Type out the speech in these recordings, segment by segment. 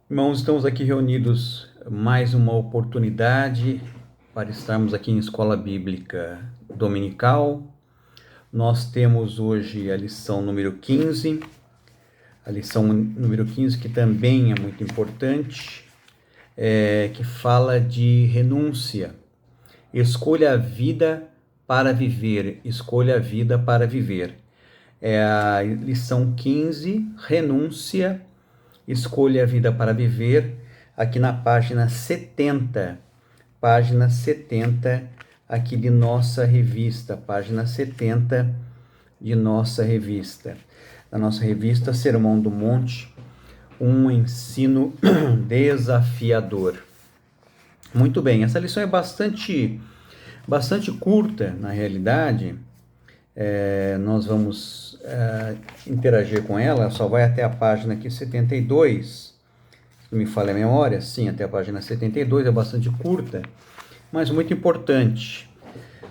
Irmãos, estamos aqui reunidos mais uma oportunidade para estarmos aqui em Escola Bíblica Dominical. Nós temos hoje a lição número 15, a lição número 15 que também é muito importante, que fala de renúncia. Escolha a vida para viver, escolha a vida para viver. É a lição 15, renúncia. Escolha a vida para viver, aqui na página 70, aqui de nossa revista, página 70 de nossa revista. Na nossa revista Sermão do Monte, um ensino desafiador. Muito bem, essa lição é bastante curta, na realidade. Nós vamos interagir com ela, só vai até a página aqui 72, se não me falha a memória, sim, até a página 72, é bastante curta, mas muito importante.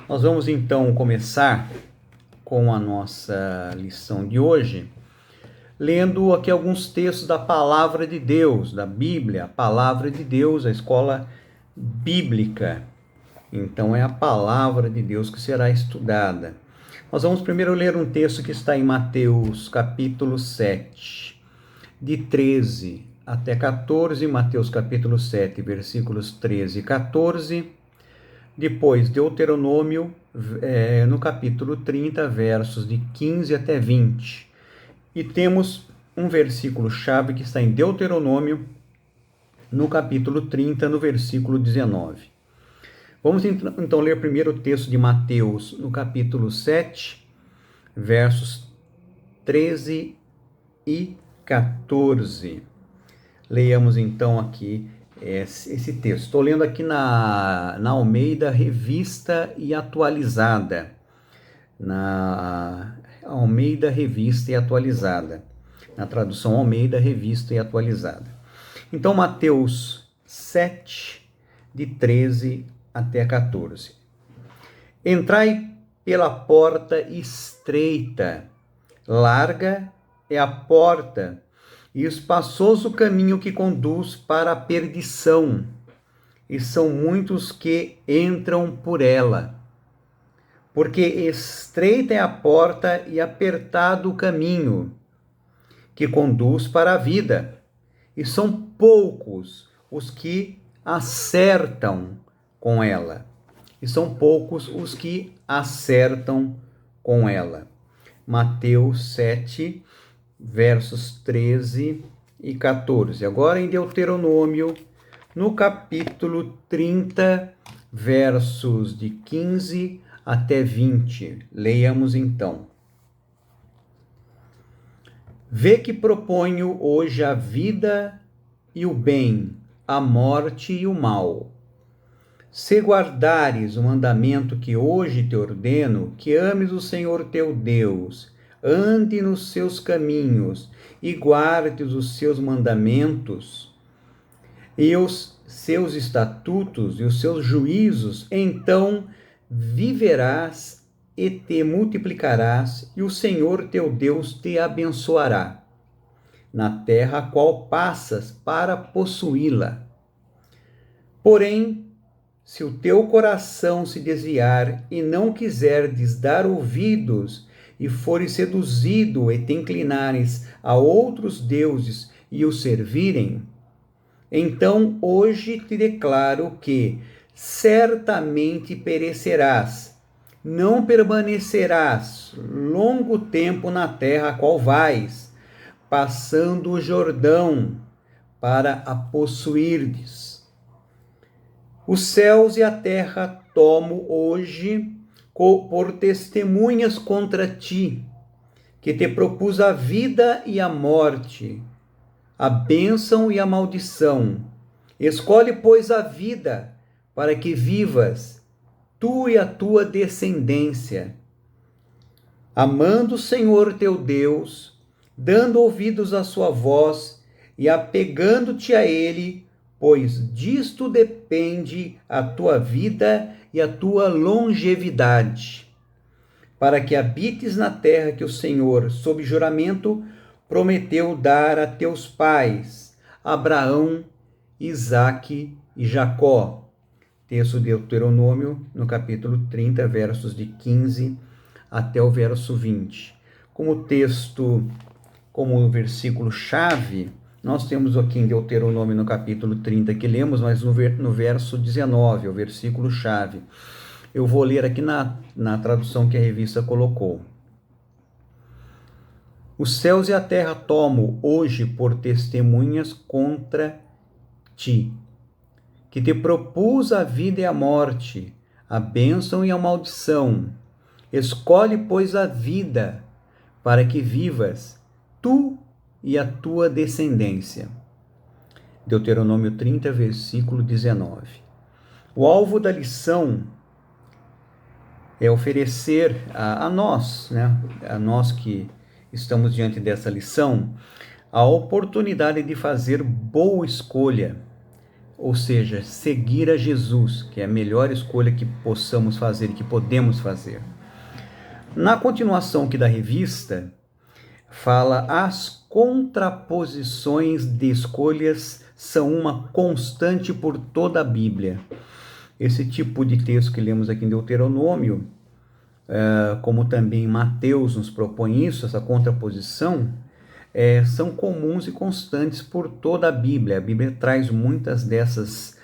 Nós vamos então começar com a nossa lição de hoje, lendo aqui alguns textos da Palavra de Deus, da Bíblia, a Palavra de Deus, a escola bíblica. Então é a Palavra de Deus que será estudada. Nós vamos primeiro ler um texto que está em Mateus capítulo 7, de 13 até 14, Mateus capítulo 7, versículos 13 e 14. Depois, Deuteronômio, no capítulo 30, versos de 15 até 20. E temos um versículo-chave que está em Deuteronômio, no capítulo 30, no versículo 19. Vamos então ler primeiro o texto de Mateus, no capítulo 7, versos 13 e 14. Leiamos então aqui esse texto. Estou lendo aqui na Almeida Revista e Atualizada. Na Almeida Revista e Atualizada. Na tradução Almeida Revista e Atualizada. Então, Mateus 7, de 13 até 14. Entrai pela porta estreita, larga é a porta, e espaçoso o caminho que conduz para a perdição, e são muitos que entram por ela. Porque estreita é a porta e apertado o caminho que conduz para a vida, e são poucos os que acertam com ela. E são poucos os que acertam com ela. Mateus 7, versos 13 e 14. Agora em Deuteronômio, no capítulo 30, versos de 15 até 20. Leiamos então. Vê que proponho hoje a vida e o bem, a morte e o mal. Se guardares o mandamento que hoje te ordeno, que ames o Senhor teu Deus, ande nos seus caminhos e guardes os seus mandamentos e os seus estatutos e os seus juízos, então viverás e te multiplicarás, e o Senhor teu Deus te abençoará na terra a qual passas para possuí-la. Porém, se o teu coração se desviar e não quiserdes dar ouvidos, e fores seduzido e te inclinares a outros deuses e os servirem, então hoje te declaro que certamente perecerás, não permanecerás longo tempo na terra a qual vais, passando o Jordão para a possuirdes. Os céus e a terra tomo hoje por testemunhas contra ti, que te propus a vida e a morte, a bênção e a maldição. Escolhe, pois, a vida, para que vivas, tu e a tua descendência, amando o Senhor teu Deus, dando ouvidos à sua voz e apegando-te a Ele, pois disto depende a tua vida e a tua longevidade, para que habites na terra que o Senhor, sob juramento, prometeu dar a teus pais, Abraão, Isaque e Jacó. Texto de Deuteronômio, no capítulo 30, versos de 15 até o verso 20. Como texto, como versículo-chave, nós temos aqui em Deuteronômio, no capítulo 30, que lemos, mas no verso 19, o versículo-chave. Eu vou ler aqui na tradução que a revista colocou. Os céus e a terra tomo hoje por testemunhas contra ti, que te propus a vida e a morte, a bênção e a maldição. Escolhe, pois, a vida, para que vivas, tu e a tua descendência. Deuteronômio 30, versículo 19. O alvo da lição é oferecer a nós, né, a nós que estamos diante dessa lição, a oportunidade de fazer boa escolha, ou seja, seguir a Jesus, que é a melhor escolha que possamos fazer e que podemos fazer. Na continuação aqui da revista, fala: as contraposições de escolhas são uma constante por toda a Bíblia. Esse tipo de texto que lemos aqui em Deuteronômio, como também Mateus nos propõe isso, essa contraposição, são comuns e constantes por toda a Bíblia. A Bíblia traz muitas dessas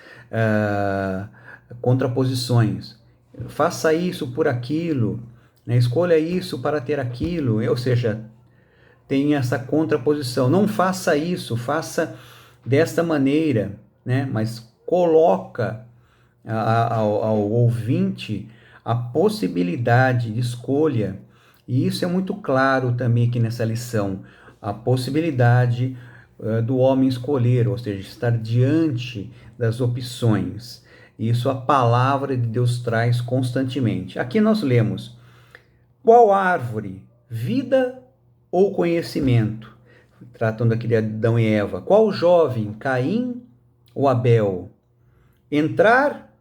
contraposições. Faça isso por aquilo, né? Escolha isso para ter aquilo, ou seja, tem essa contraposição. Não faça isso, faça desta maneira, né? Mas coloca ao ouvinte a possibilidade de escolha, e isso é muito claro também aqui nessa lição, a possibilidade do homem escolher, ou seja, estar diante das opções. Isso a palavra de Deus traz constantemente. Aqui nós lemos: qual árvore? Vida ou conhecimento? Tratando aqui de Adão e Eva. Qual jovem? Caim ou Abel? Entrar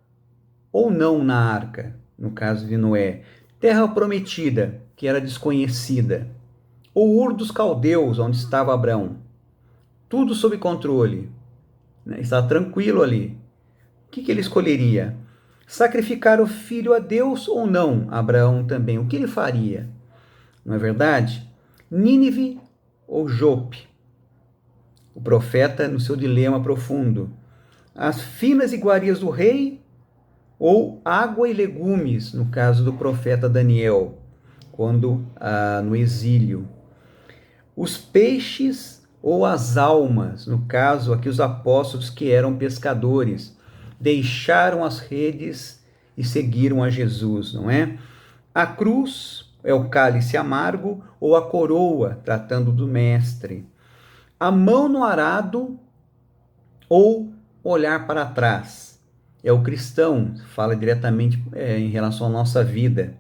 ou não na arca? No caso de Noé. Terra prometida, que era desconhecida. Ou Ur dos Caldeus, onde estava Abraão. Tudo sob controle, né? Estava tranquilo ali. O que ele escolheria? Sacrificar o filho a Deus ou não? Abraão também. O que ele faria? Não é verdade? Nínive ou Jope? O profeta no seu dilema profundo. As finas iguarias do rei ou água e legumes, no caso do profeta Daniel, quando no exílio. Os peixes ou as almas, no caso aqui os apóstolos que eram pescadores, deixaram as redes e seguiram a Jesus, não é? A cruz é o cálice amargo ou a coroa, tratando do mestre. A mão no arado ou olhar para trás. É o cristão, fala diretamente em relação à nossa vida.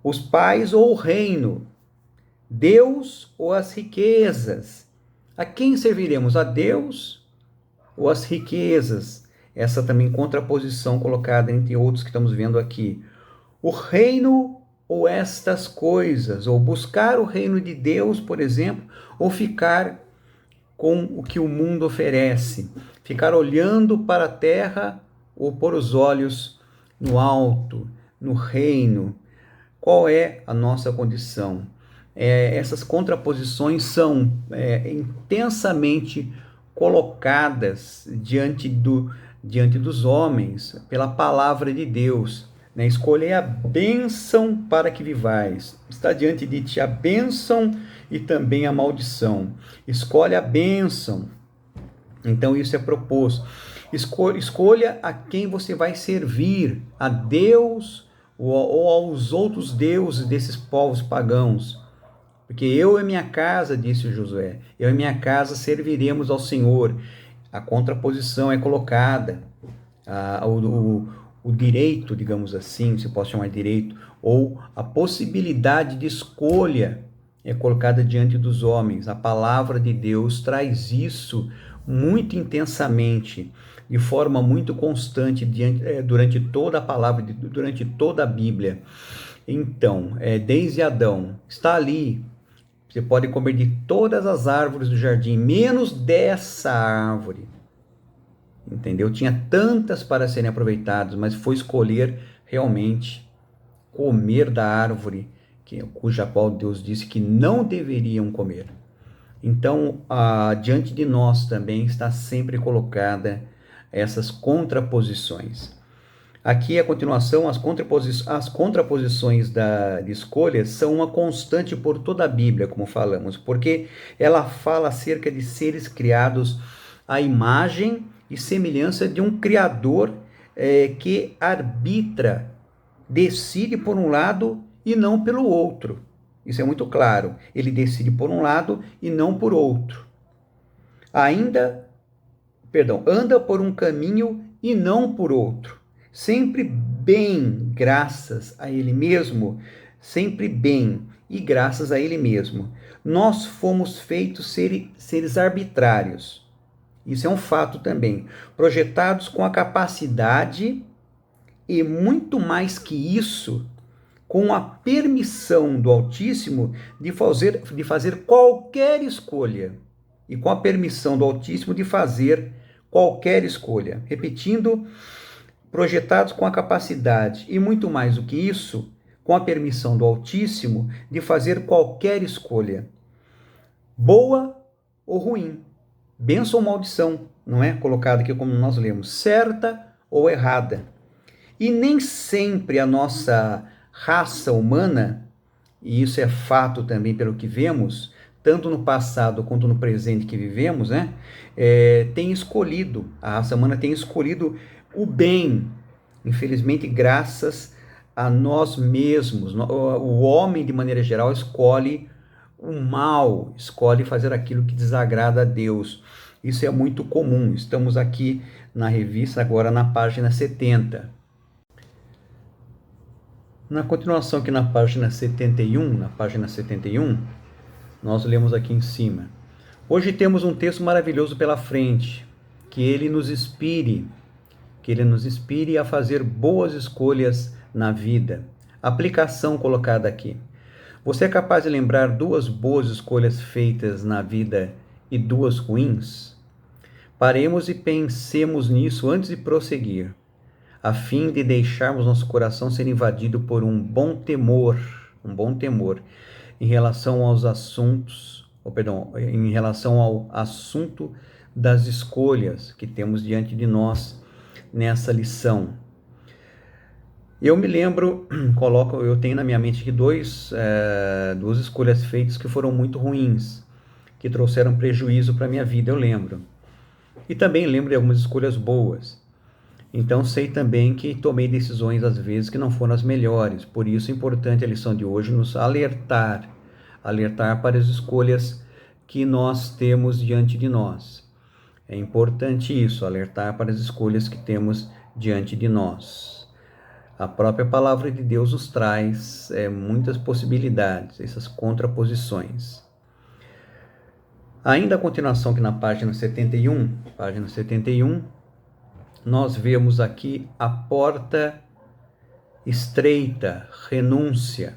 Os pais ou o reino. Deus ou as riquezas. A quem serviremos? A Deus ou as riquezas? Essa também contraposição colocada entre outros que estamos vendo aqui. O reino ou estas coisas? Ou buscar o reino de Deus, por exemplo, ou ficar com o que o mundo oferece? Ficar olhando para a terra ou pôr os olhos no alto, no reino? Qual é a nossa condição? Essas contraposições são intensamente colocadas diante dos homens pela palavra de Deus, né? Escolhei a bênção para que vivais. Está diante de ti a bênção e também a maldição. Escolhe a bênção. Então isso é proposto. Escolha a quem você vai servir, a Deus ou aos outros deuses desses povos pagãos. Porque eu e minha casa, disse Josué, eu e minha casa serviremos ao Senhor. A contraposição é colocada, o direito, digamos assim, se pode chamar de direito, ou a possibilidade de escolha é colocada diante dos homens. A palavra de Deus traz isso muito intensamente, de forma muito constante, durante toda a palavra, durante toda a Bíblia. Então, desde Adão, está ali. Você pode comer de todas as árvores do jardim, menos dessa árvore. Entendeu? Tinha tantas para serem aproveitadas, mas foi escolher realmente comer da árvore cuja qual Deus disse que não deveriam comer. Então, diante de nós também está sempre colocada essas contraposições. Aqui, a continuação, as contraposições de escolhas são uma constante por toda a Bíblia, como falamos, porque ela fala acerca de seres criados à imagem e semelhança de um Criador que arbitra, decide por um lado e não pelo outro. Isso é muito claro. Ele decide por um lado e não por outro. Anda por um caminho e não por outro. Sempre bem, graças a Ele mesmo, sempre bem e graças a Ele mesmo. Nós fomos feitos seres arbitrários. Isso é um fato também. Projetados com a capacidade e muito mais que isso, com a permissão do Altíssimo de fazer qualquer escolha. E com a permissão do Altíssimo de fazer qualquer escolha. Repetindo, projetados com a capacidade e muito mais do que isso, com a permissão do Altíssimo de fazer qualquer escolha. Boa ou ruim. Bênção ou maldição, não é? Colocado aqui como nós lemos. Certa ou errada. E nem sempre a nossa raça humana, e isso é fato também pelo que vemos, tanto no passado quanto no presente que vivemos, né, tem escolhido, a raça humana tem escolhido o bem, infelizmente graças a nós mesmos. O homem, de maneira geral, escolhe o mal, escolhe fazer aquilo que desagrada a Deus. Isso é muito comum. Estamos aqui na revista, agora na página 70. Na continuação aqui na página 71, nós lemos aqui em cima. Hoje temos um texto maravilhoso pela frente, que ele nos inspire a fazer boas escolhas na vida. Aplicação colocada aqui. Você é capaz de lembrar 2 boas escolhas feitas na vida e 2 ruins? Paremos e pensemos nisso antes de prosseguir, a fim de deixarmos nosso coração ser invadido por um bom temor em relação ao assunto das escolhas que temos diante de nós nessa lição. Eu me lembro, eu tenho na minha mente aqui 2 escolhas feitas que foram muito ruins, que trouxeram prejuízo para a minha vida, eu lembro. E também lembro de algumas escolhas boas. Então sei também que tomei decisões às vezes que não foram as melhores. Por isso é importante a lição de hoje nos alertar para as escolhas que nós temos diante de nós. É importante isso, alertar para as escolhas que temos diante de nós. A própria palavra de Deus nos traz muitas possibilidades, essas contraposições. Ainda a continuação aqui na página 71, nós vemos aqui a porta estreita, renúncia.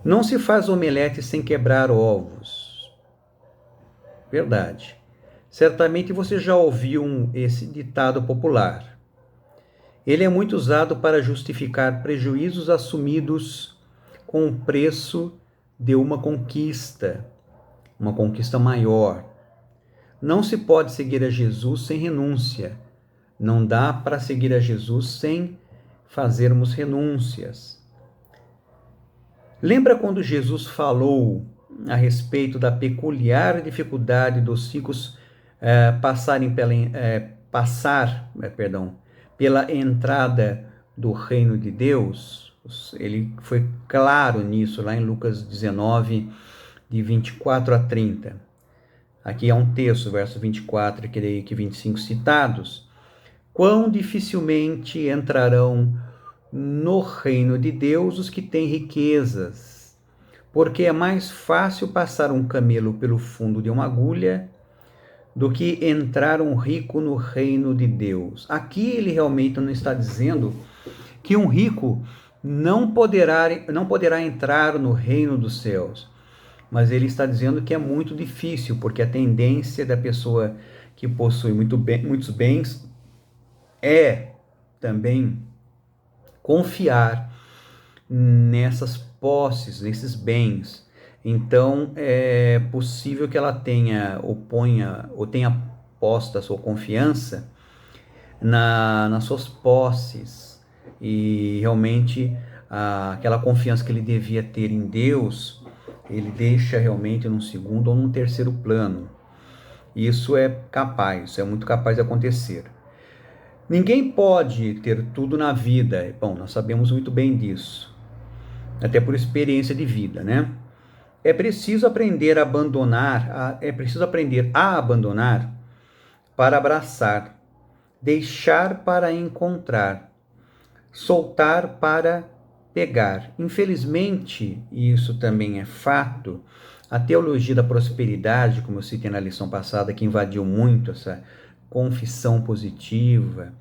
Não se faz omelete sem quebrar ovos. Verdade. Certamente você já ouviu esse ditado popular. Ele é muito usado para justificar prejuízos assumidos com o preço de uma conquista maior. Não se pode seguir a Jesus sem renúncia. Não dá para seguir a Jesus sem fazermos renúncias. Lembra quando Jesus falou a respeito da peculiar dificuldade dos ricos pela entrada do reino de Deus? Ele foi claro nisso lá em Lucas 19, de 24 a 30. Aqui é um texto, verso 24 e creio que 25 citados. Quão dificilmente entrarão no reino de Deus os que têm riquezas, porque é mais fácil passar um camelo pelo fundo de uma agulha do que entrar um rico no reino de Deus. Aqui ele realmente não está dizendo que um rico não poderá entrar no reino dos céus. mas ele está dizendo que é muito difícil, porque a tendência da pessoa que possui muitos bens é também confiar nessas posses, nesses bens. Então, é possível que ela tenha ou tenha posta a sua confiança nas suas posses, e realmente aquela confiança que ele devia ter em Deus, ele deixa realmente num segundo ou num terceiro plano. Isso é muito capaz de acontecer. Ninguém pode ter tudo na vida. Bom, nós sabemos muito bem disso, até por experiência de vida, né? É preciso aprender a abandonar para abraçar, deixar para encontrar, soltar para pegar. Infelizmente, e isso também é fato, a teologia da prosperidade, como eu citei na lição passada, que invadiu muito essa confissão positiva,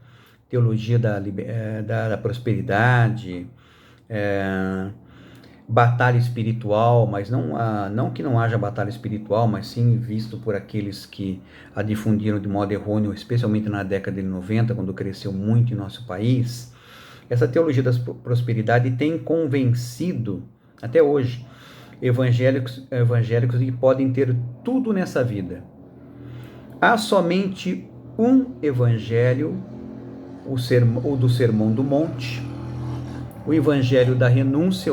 teologia da prosperidade, batalha espiritual, mas não que não haja batalha espiritual, mas sim visto por aqueles que a difundiram de modo errôneo, especialmente na década de 90, quando cresceu muito em nosso país. Essa teologia da prosperidade tem convencido, até hoje, evangélicos de que podem ter tudo nessa vida. Há somente um evangelho, o do Sermão do Monte, o evangelho da renúncia,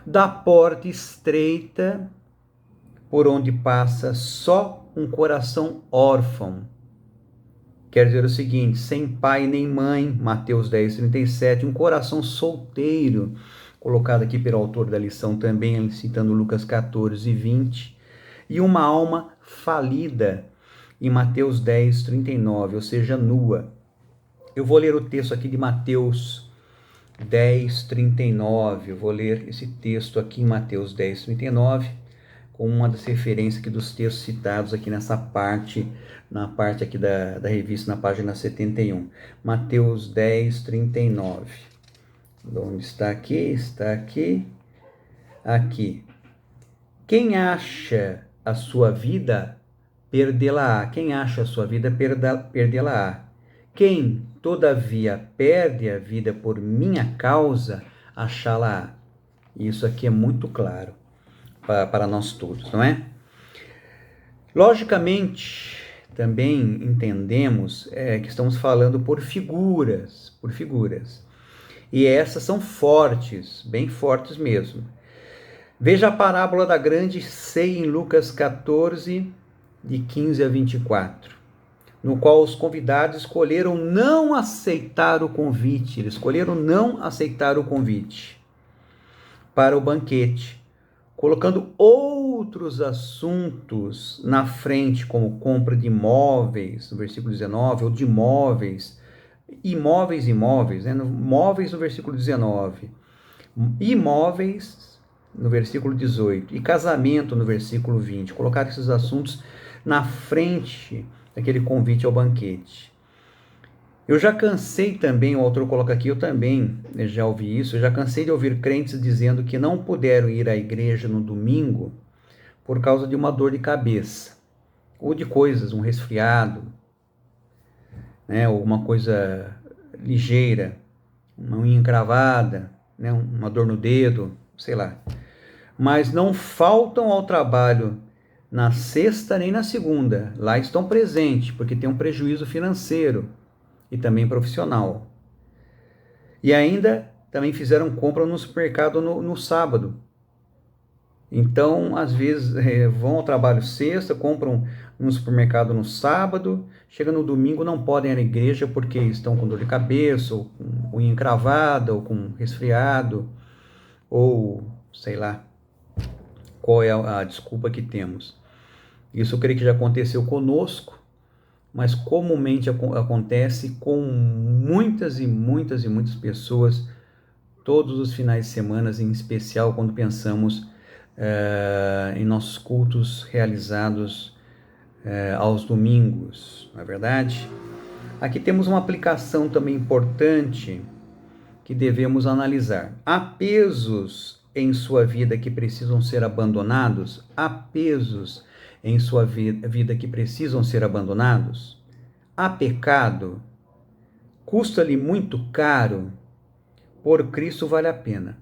da porta estreita, por onde passa só um coração órfão. Quer dizer o seguinte: sem pai nem mãe, Mateus 10:37, um coração solteiro, colocado aqui pelo autor da lição também, citando Lucas 14:20, e uma alma falida, em Mateus 10:39, ou seja, nua. Eu vou ler o texto aqui de Mateus 10:39, eu vou ler esse texto aqui em Mateus 10:39, com uma das referências aqui dos textos citados aqui nessa parte, na parte aqui da revista, na página 71. Mateus 10:39. Onde está aqui? Está aqui. Aqui. Quem acha a sua vida, perdê-la-á. Quem acha a sua vida, perdê-la-á. Quem, todavia, perde a vida por minha causa, achá-la-á. Isso aqui é muito claro para nós todos, não é? Logicamente, também entendemos que estamos falando por figuras. E essas são fortes, bem fortes mesmo. Veja a parábola da grande ceia em Lucas 14, de 15 a 24, no qual os convidados escolheram não aceitar o convite. Eles escolheram não aceitar o convite para o banquete, colocando outros assuntos na frente, como compra de imóveis, no versículo 19, ou de imóveis, né? Móveis no versículo 19, imóveis no versículo 18 e casamento no versículo 20. Colocar esses assuntos na frente daquele convite ao banquete. Eu já cansei também, o autor coloca aqui, eu também já ouvi isso, eu já cansei de ouvir crentes dizendo que não puderam ir à igreja no domingo por causa de uma dor de cabeça, ou de coisas, um resfriado, né, ou uma coisa ligeira, uma unha encravada, né, uma dor no dedo, sei lá. Mas não faltam ao trabalho na sexta nem na segunda. Lá estão presentes, porque tem um prejuízo financeiro e também profissional. E ainda também fizeram compra no supermercado no sábado. Então, às vezes, vão ao trabalho sexta, compram no supermercado no sábado, chega no domingo, não podem ir à igreja porque estão com dor de cabeça, ou com unha encravada, ou com resfriado, ou sei lá qual é a desculpa que temos. Isso eu creio que já aconteceu conosco, mas comumente acontece com muitas e muitas e muitas pessoas todos os finais de semana, em especial quando pensamos em nossos cultos realizados aos domingos, não é verdade? Aqui temos uma aplicação também importante que devemos analisar. Há pesos em sua vida que precisam ser abandonados? Há pesos em sua vida que precisam ser abandonados? Há pecado? Custa-lhe muito caro? Por Cristo vale a pena.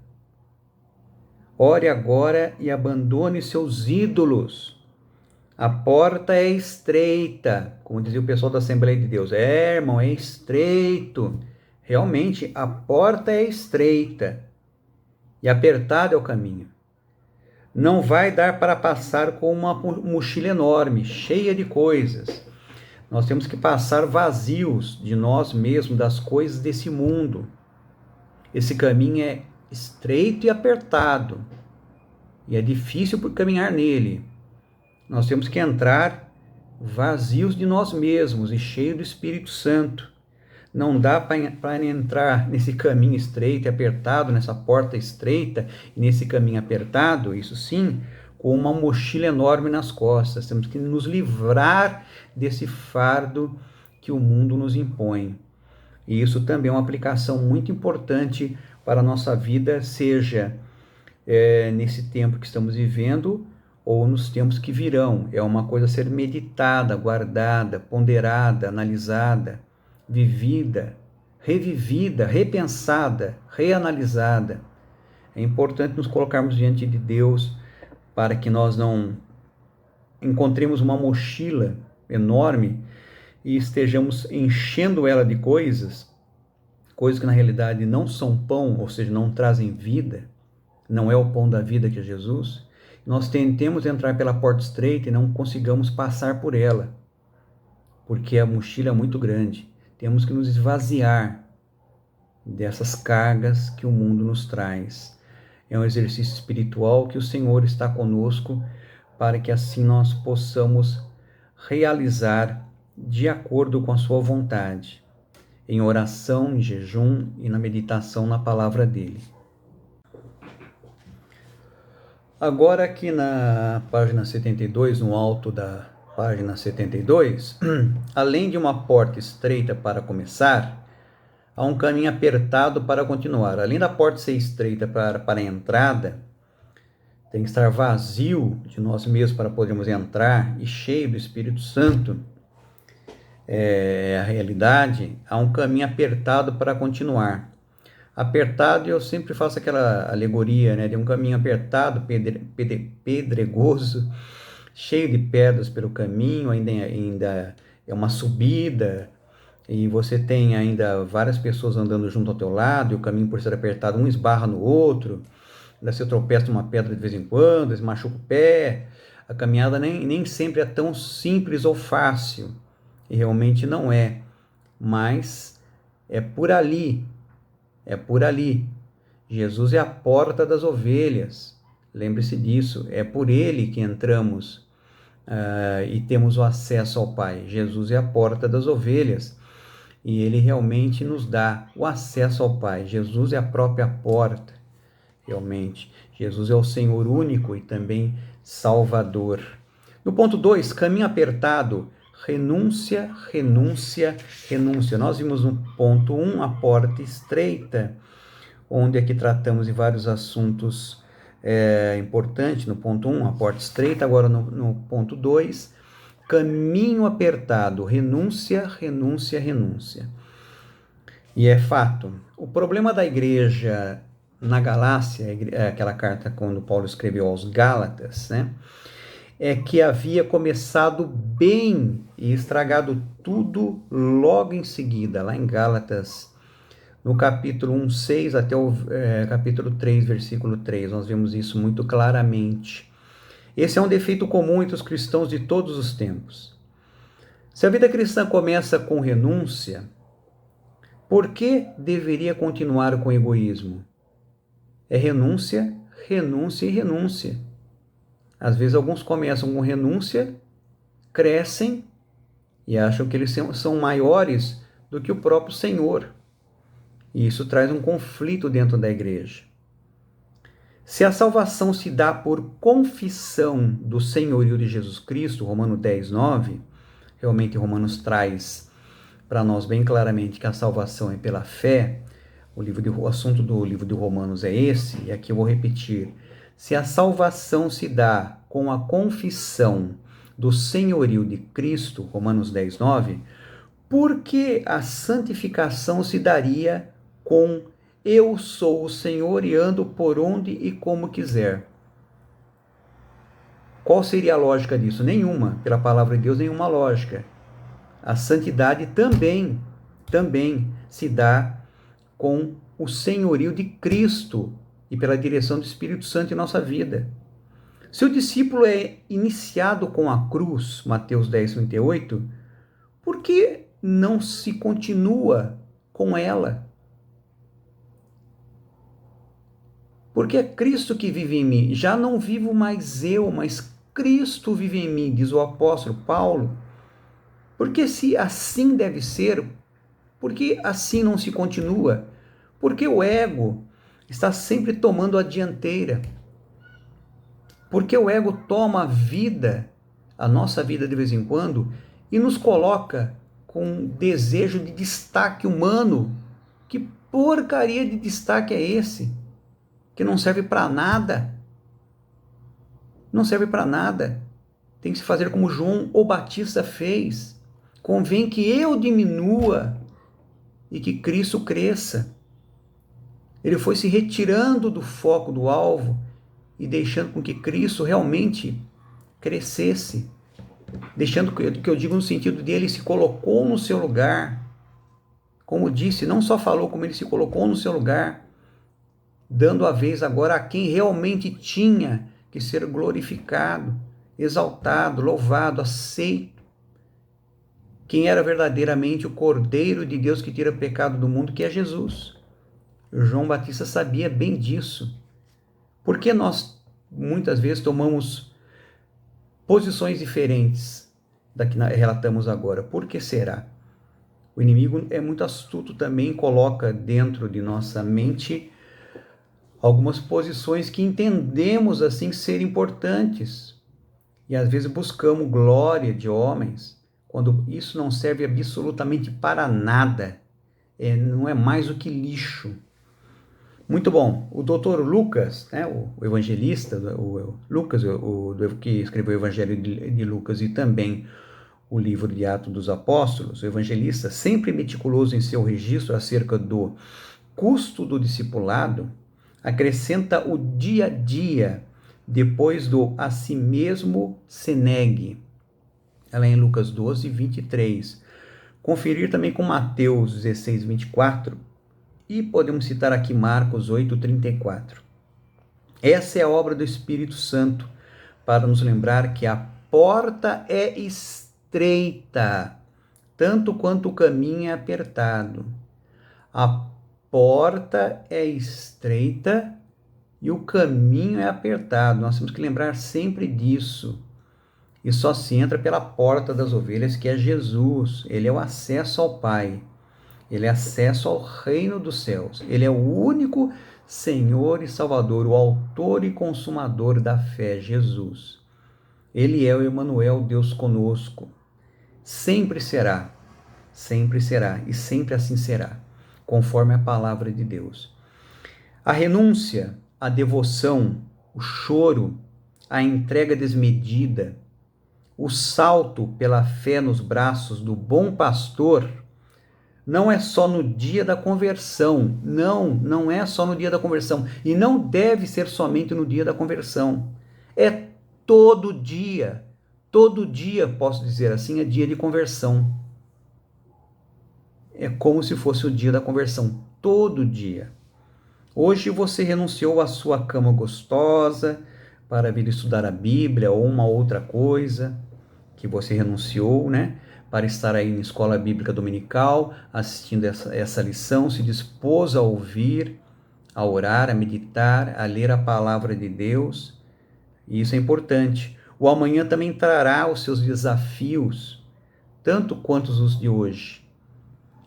Ore agora e abandone seus ídolos. A porta é estreita, como dizia o pessoal da Assembleia de Deus. Irmão, é estreito. Realmente, a porta é estreita e apertado é o caminho. Não vai dar para passar com uma mochila enorme, cheia de coisas. Nós temos que passar vazios de nós mesmos, das coisas desse mundo. Esse caminho é estreito e apertado, e é difícil por caminhar nele. Nós temos que entrar vazios de nós mesmos e cheios do Espírito Santo. Não dá para entrar nesse caminho estreito e apertado, nessa porta estreita e nesse caminho apertado, isso sim, com uma mochila enorme nas costas. Temos que nos livrar desse fardo que o mundo nos impõe. E isso também é uma aplicação muito importante para a nossa vida, seja nesse tempo que estamos vivendo ou nos tempos que virão. É uma coisa a ser meditada, guardada, ponderada, analisada, vivida, revivida, repensada, reanalisada. É importante nos colocarmos diante de Deus para que nós não encontremos uma mochila enorme e estejamos enchendo ela de coisas que na realidade não são pão, ou seja, não trazem vida, não é o pão da vida que é Jesus. Nós tentemos entrar pela porta estreita e não consigamos passar por ela, porque a mochila é muito grande. Temos que nos esvaziar dessas cargas que o mundo nos traz. É um exercício espiritual que o Senhor está conosco para que assim nós possamos realizar de acordo com a sua vontade, em oração, em jejum e na meditação na palavra dele. Agora aqui na página 72, no alto da página 72, além de uma porta estreita para começar, há um caminho apertado para continuar. Além da porta ser estreita para a entrada, tem que estar vazio de nós mesmos para podermos entrar e cheio do Espírito Santo. A realidade, há um caminho apertado para continuar. Apertado, eu sempre faço aquela alegoria, né, de um caminho apertado, pedregoso, cheio de pedras pelo caminho, ainda é uma subida, e você tem ainda várias pessoas andando junto ao teu lado, e o caminho, por ser apertado, um esbarra no outro, ainda você tropeça numa pedra de vez em quando, você machuca o pé. A caminhada nem sempre é tão simples ou fácil, e realmente não é, mas é por ali. Jesus é a porta das ovelhas, lembre-se disso, é por ele que entramos e temos o acesso ao Pai. Jesus é a porta das ovelhas e ele realmente nos dá o acesso ao Pai. Jesus é a própria porta, realmente. Jesus é o Senhor único e também Salvador. No ponto 2, caminho apertado, renúncia, renúncia, renúncia. Nós vimos no ponto 1 a porta estreita, onde aqui tratamos de vários assuntos importantes. No ponto 1, a porta estreita. Agora no ponto 2, caminho apertado, renúncia, renúncia, renúncia. E é fato, o problema da igreja na Galácia, aquela carta quando Paulo escreveu aos Gálatas, né, é que havia começado bem e estragado tudo logo em seguida, lá em Gálatas, no capítulo 1, 6 até o capítulo 3, versículo 3, nós vemos isso muito claramente. Esse é um defeito comum entre os cristãos de todos os tempos. Se a vida cristã começa com renúncia, por que deveria continuar com egoísmo? É renúncia, renúncia e renúncia. Às vezes alguns começam com renúncia, crescem e acham que eles são maiores do que o próprio Senhor. E isso traz um conflito dentro da igreja. Se a salvação se dá por confissão do senhorio de Jesus Cristo, Romanos 10, 9, realmente Romanos traz para nós bem claramente que a salvação é pela fé, O assunto do livro de Romanos é esse, e aqui eu vou repetir. Se a salvação se dá com a confissão do senhorio de Cristo, Romanos 10, 9, por que a santificação se daria com eu sou o Senhor e ando por onde e como quiser? Qual seria a lógica disso? Nenhuma. Pela palavra de Deus, nenhuma lógica. A santidade também se dá com o senhorio de Cristo e pela direção do Espírito Santo em nossa vida. Se o discípulo é iniciado com a cruz, Mateus 10, 38, por que não se continua com ela? Porque é Cristo que vive em mim. Já não vivo mais eu, mas Cristo vive em mim, diz o apóstolo Paulo. Porque se assim deve ser, por que assim não se continua? Porque o ego está sempre tomando a dianteira. Porque o ego toma a vida, a nossa vida de vez em quando, e nos coloca com desejo de destaque humano. Que porcaria de destaque é esse? Que não serve para nada. Não serve para nada. Tem que se fazer como João o Batista fez. Convém que eu diminua e que Cristo cresça. Ele foi se retirando do foco do alvo e deixando com que Cristo realmente crescesse. Deixando que eu digo no sentido de ele se colocou no seu lugar. Como disse, não só falou, como ele se colocou no seu lugar, dando a vez agora a quem realmente tinha que ser glorificado, exaltado, louvado, aceito. Quem era verdadeiramente o Cordeiro de Deus que tira o pecado do mundo, que é Jesus. João Batista sabia bem disso. Por que nós, muitas vezes, tomamos posições diferentes da que relatamos agora? Por que será? O inimigo é muito astuto também, coloca dentro de nossa mente algumas posições que entendemos assim ser importantes. E às vezes buscamos glória de homens, quando isso não serve absolutamente para nada. Não é mais do que lixo. Muito bom. O doutor Lucas, né, o evangelista, o Lucas, que escreveu o Evangelho de Lucas e também o livro de Atos dos Apóstolos, o evangelista, sempre meticuloso em seu registro acerca do custo do discipulado, acrescenta o dia a dia depois do a si mesmo se negue. Ela é em Lucas 12, 23. Conferir também com Mateus 16, 24. E podemos citar aqui Marcos 8, 34. Essa é a obra do Espírito Santo para nos lembrar que a porta é estreita, tanto quanto o caminho é apertado. A porta é estreita e o caminho é apertado. Nós temos que lembrar sempre disso. E só se entra pela porta das ovelhas, que é Jesus. Ele é o acesso ao Pai. Ele é acesso ao reino dos céus. Ele é o único Senhor e Salvador, o autor e consumador da fé, Jesus. Ele é o Emanuel, Deus conosco. Sempre será e sempre assim será, conforme a palavra de Deus. A renúncia, a devoção, o choro, a entrega desmedida, o salto pela fé nos braços do bom pastor, não é só no dia da conversão. Não é só no dia da conversão. E não deve ser somente no dia da conversão. É todo dia. Todo dia, posso dizer assim, é dia de conversão. É como se fosse o dia da conversão. Todo dia. Hoje você renunciou à sua cama gostosa para vir estudar a Bíblia ou uma outra coisa que você renunciou, né? Para estar aí na escola bíblica dominical, assistindo essa lição, se dispôs a ouvir, a orar, a meditar, a ler a palavra de Deus. E isso é importante. O amanhã também trará os seus desafios, tanto quanto os de hoje.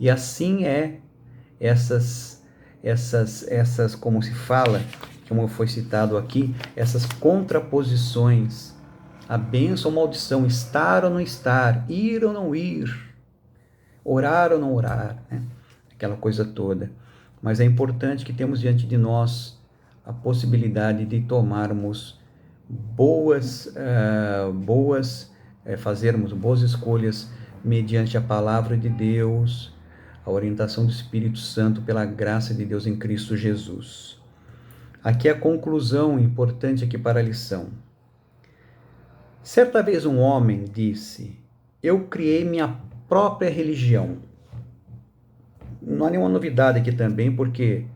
E assim essas, como se fala, como foi citado aqui, essas contraposições. A bênção ou maldição, estar ou não estar, ir ou não ir, orar ou não orar, né? Aquela coisa toda. mas é importante que temos diante de nós a possibilidade de tomarmos fazermos boas escolhas mediante a palavra de Deus, a orientação do Espírito Santo pela graça de Deus em Cristo Jesus. Aqui a conclusão importante aqui para a lição. Certa vez um homem disse: eu criei minha própria religião. Não há nenhuma novidade aqui também, porque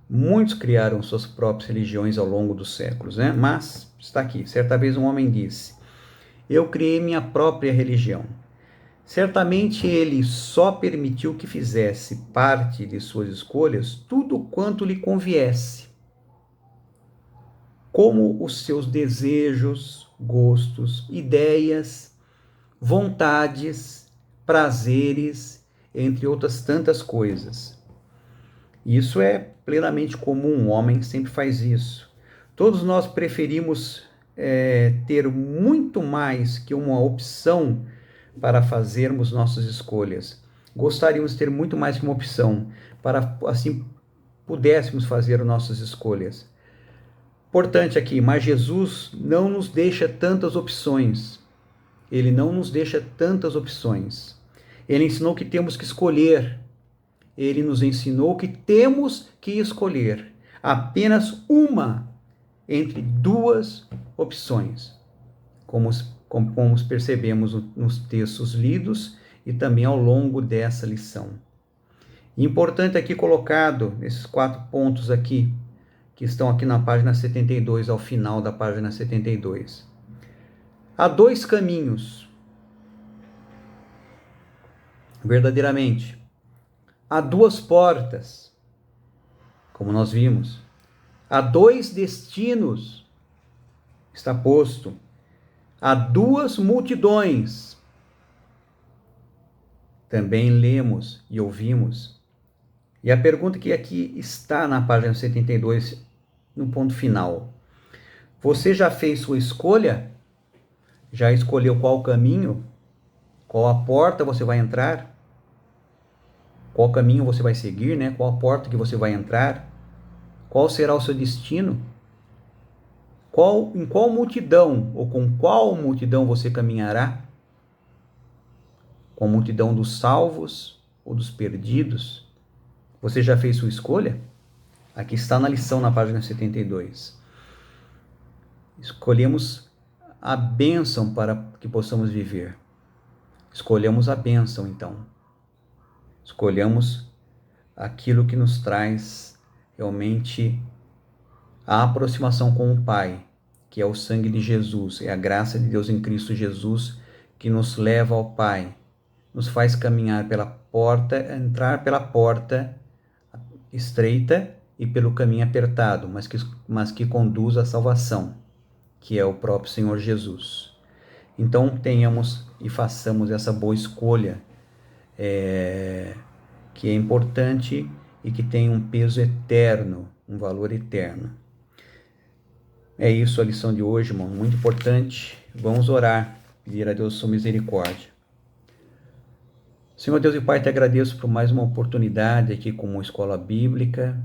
muitos criaram suas próprias religiões ao longo dos séculos, né? Mas está aqui. Certa vez um homem disse: eu criei minha própria religião. Certamente ele só permitiu que fizesse parte de suas escolhas tudo quanto lhe conviesse, como os seus desejos, gostos, ideias, vontades, prazeres, entre outras tantas coisas. Isso é plenamente comum, o homem sempre faz isso. Todos nós preferimos ter muito mais que uma opção para fazermos nossas escolhas. Gostaríamos de ter muito mais que uma opção, para assim pudéssemos fazer nossas escolhas. Importante aqui, mas Jesus não nos deixa tantas opções. Ele não nos deixa tantas opções. Ele ensinou que temos que escolher. Ele nos ensinou que temos que escolher apenas uma entre duas opções, como percebemos nos textos lidos e também ao longo dessa lição. Importante aqui colocado, esses 4 pontos aqui, que estão aqui na página 72, ao final da página 72. Há 2 caminhos, verdadeiramente. Há 2 portas, como nós vimos. Há 2 destinos, está posto. Há 2 multidões, também lemos e ouvimos. E a pergunta que aqui está na página 72, no ponto final. Você já fez sua escolha? Já escolheu qual caminho? Qual a porta você vai entrar? Qual caminho você vai seguir, né? Qual a porta que você vai entrar? Qual será o seu destino? Em qual multidão ou com qual multidão você caminhará? Com a multidão dos salvos ou dos perdidos? Você já fez sua escolha? Aqui está na lição, na página 72. Escolhemos a bênção para que possamos viver. Escolhemos a bênção, então. Escolhamos aquilo que nos traz realmente a aproximação com o Pai, que é o sangue de Jesus, é a graça de Deus em Cristo Jesus que nos leva ao Pai, nos faz caminhar pela porta, entrar pela porta estreita e pelo caminho apertado, mas que conduz à salvação, que é o próprio Senhor Jesus. Então tenhamos e façamos essa boa escolha, que é importante e que tem um peso eterno, um valor eterno. É isso a lição de hoje, irmão, muito importante. Vamos orar, pedir a Deus sua misericórdia. Senhor Deus e Pai, te agradeço por mais uma oportunidade aqui como escola bíblica,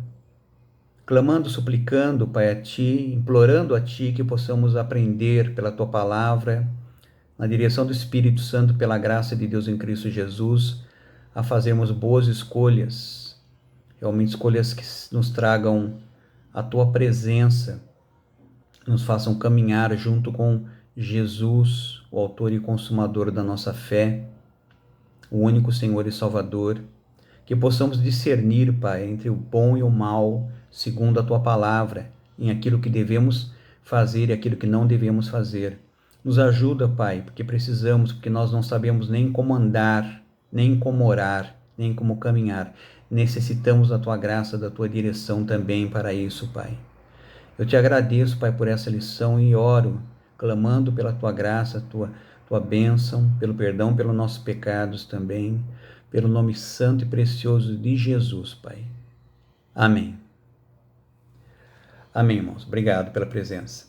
clamando, suplicando, Pai, a Ti, implorando a Ti que possamos aprender pela Tua palavra, na direção do Espírito Santo, pela graça de Deus em Cristo Jesus, a fazermos boas escolhas, realmente escolhas que nos tragam a Tua presença, nos façam caminhar junto com Jesus, o autor e consumador da nossa fé, o único Senhor e Salvador, que possamos discernir, Pai, entre o bom e o mal, segundo a Tua palavra, em aquilo que devemos fazer e aquilo que não devemos fazer. Nos ajuda, Pai, porque precisamos, porque nós não sabemos nem como andar, nem como orar, nem como caminhar. Necessitamos da Tua graça, da Tua direção também para isso, Pai. Eu te agradeço, Pai, por essa lição e oro, clamando pela Tua graça, Tua bênção, pelo perdão pelos nossos pecados também, pelo nome santo e precioso de Jesus, Pai. Amém. Amém, irmãos. Obrigado pela presença.